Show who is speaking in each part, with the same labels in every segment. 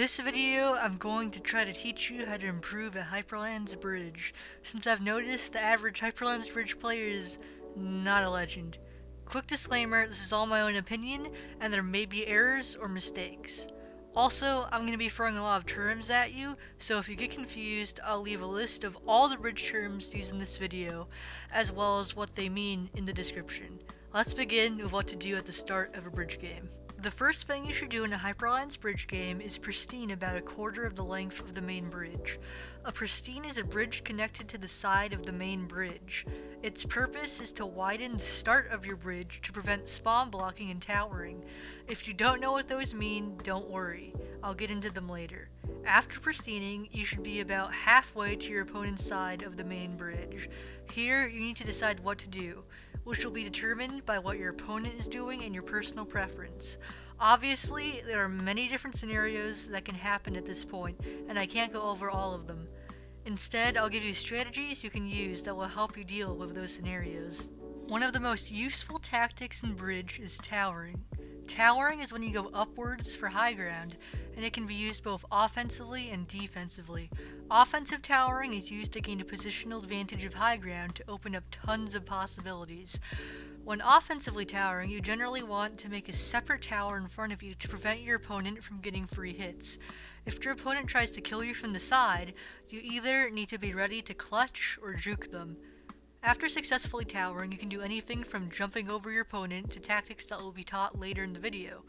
Speaker 1: This video, I'm going to try to teach you how to improve a Hyperlands bridge, since I've noticed the average Hyperlands bridge player is not a legend. Quick disclaimer, this is all my own opinion, and there may be errors or mistakes. Also, I'm going to be throwing a lot of terms at you, so if you get confused, I'll leave a list of all the bridge terms used in this video, as well as what they mean in the description. Let's begin with what to do at the start of a bridge game. The first thing you should do in a Hyperlands bridge game is pristine about a quarter of the length of the main bridge. A pristine is a bridge connected to the side of the main bridge. Its purpose is to widen the start of your bridge to prevent spawn blocking and towering. If you don't know what those mean, don't worry. I'll get into them later. After pristining, you should be about halfway to your opponent's side of the main bridge. Here, you need to decide what to do, which will be determined by what your opponent is doing and your personal preference. Obviously, there are many different scenarios that can happen at this point, and I can't go over all of them. Instead, I'll give you strategies you can use that will help you deal with those scenarios. One of the most useful tactics in bridge is towering. Towering is when you go upwards for high ground, and it can be used both offensively and defensively. Offensive towering is used to gain a positional advantage of high ground to open up tons of possibilities. When offensively towering, you generally want to make a separate tower in front of you to prevent your opponent from getting free hits. If your opponent tries to kill you from the side, you either need to be ready to clutch or juke them. After successfully towering, you can do anything from jumping over your opponent to tactics that will be taught later in the video.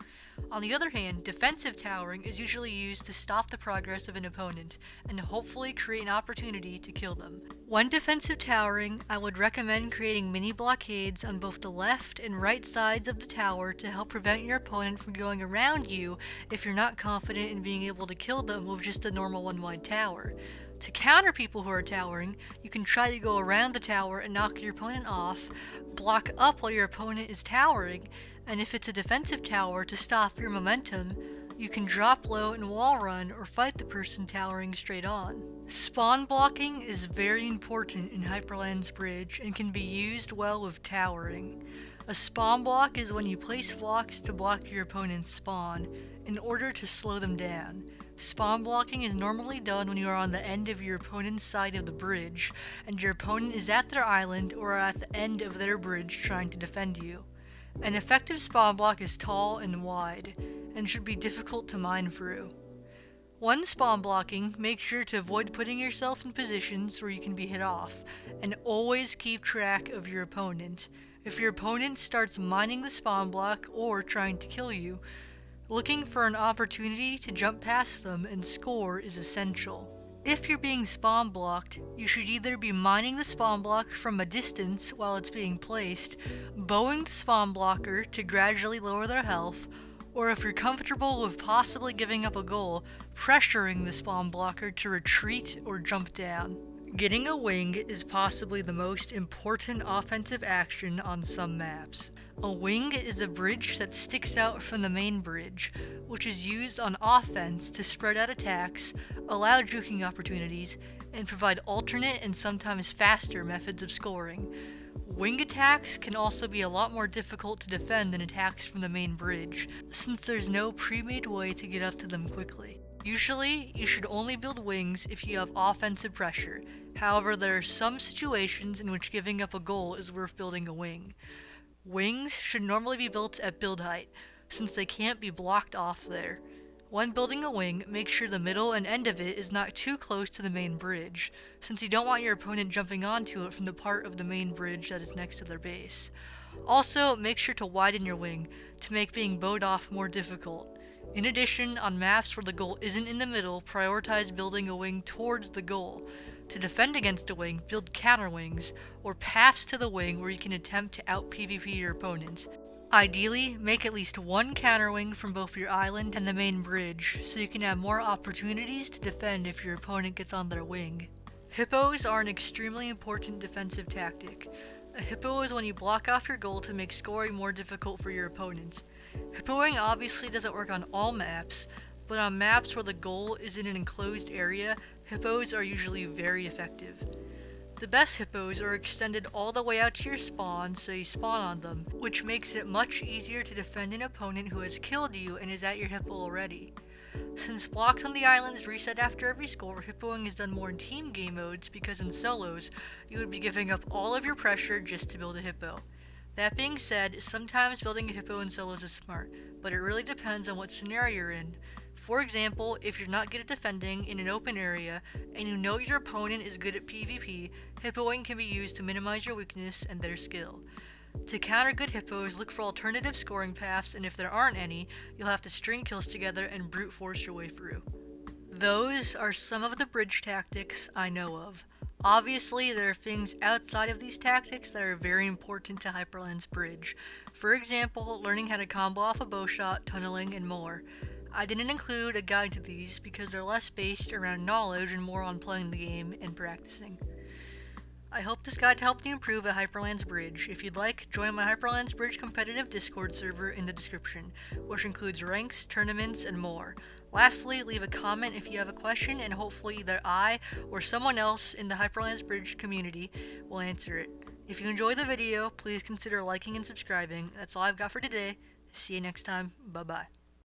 Speaker 1: On the other hand, defensive towering is usually used to stop the progress of an opponent and hopefully create an opportunity to kill them. When defensive towering, I would recommend creating mini blockades on both the left and right sides of the tower to help prevent your opponent from going around you if you're not confident in being able to kill them with just a normal one-wide tower. To counter people who are towering, you can try to go around the tower and knock your opponent off, block up while your opponent is towering, and if it's a defensive tower to stop your momentum, you can drop low and wall run or fight the person towering straight on. Spawn blocking is very important in Hyperlands Bridge and can be used well with towering. A spawn block is when you place blocks to block your opponent's spawn in order to slow them down. Spawn blocking is normally done when you are on the end of your opponent's side of the bridge, and your opponent is at their island or at the end of their bridge trying to defend you. An effective spawn block is tall and wide, and should be difficult to mine through. When spawn blocking, make sure to avoid putting yourself in positions where you can be hit off, and always keep track of your opponent. If your opponent starts mining the spawn block or trying to kill you, looking for an opportunity to jump past them and score is essential. If you're being spawn blocked, you should either be mining the spawn block from a distance while it's being placed, bowing the spawn blocker to gradually lower their health, or if you're comfortable with possibly giving up a goal, pressuring the spawn blocker to retreat or jump down. Getting a wing is possibly the most important offensive action on some maps. A wing is a bridge that sticks out from the main bridge, which is used on offense to spread out attacks, allow juking opportunities, and provide alternate and sometimes faster methods of scoring. Wing attacks can also be a lot more difficult to defend than attacks from the main bridge, since there's no pre-made way to get up to them quickly. Usually, you should only build wings if you have offensive pressure. However, there are some situations in which giving up a goal is worth building a wing. Wings should normally be built at build height, since they can't be blocked off there. When building a wing, make sure the middle and end of it is not too close to the main bridge, since you don't want your opponent jumping onto it from the part of the main bridge that is next to their base. Also, make sure to widen your wing to make being bowed off more difficult. In addition, on maps where the goal isn't in the middle, prioritize building a wing towards the goal. To defend against a wing, build counter wings, or paths to the wing where you can attempt to out-PvP your opponent. Ideally, make at least one counter wing from both your island and the main bridge, so you can have more opportunities to defend if your opponent gets on their wing. Hippos are an extremely important defensive tactic. A hippo is when you block off your goal to make scoring more difficult for your opponent. Hippoing obviously doesn't work on all maps, but on maps where the goal is in an enclosed area, hippos are usually very effective. The best hippos are extended all the way out to your spawn so you spawn on them, which makes it much easier to defend an opponent who has killed you and is at your hippo already. Since blocks on the islands reset after every score, hippoing is done more in team game modes because in solos, you would be giving up all of your pressure just to build a hippo. That being said, sometimes building a hippo in solos is smart, but it really depends on what scenario you're in. For example, if you're not good at defending in an open area, and you know your opponent is good at PvP, hippoing can be used to minimize your weakness and their skill. To counter good hippos, look for alternative scoring paths, and if there aren't any, you'll have to string kills together and brute force your way through. Those are some of the bridge tactics I know of. Obviously, there are things outside of these tactics that are very important to Hyperlands Bridge. For example, learning how to combo off a bowshot, tunneling, and more. I didn't include a guide to these because they're less based around knowledge and more on playing the game and practicing. I hope this guide helped you improve at Hyperlands Bridge. If you'd like, join my Hyperlands Bridge competitive Discord server in the description, which includes ranks, tournaments, and more. Lastly, leave a comment if you have a question, and hopefully either I or someone else in the Hyperlands Bridge community will answer it. If you enjoyed the video, please consider liking and subscribing. That's all I've got for today. See you next time. Bye-bye.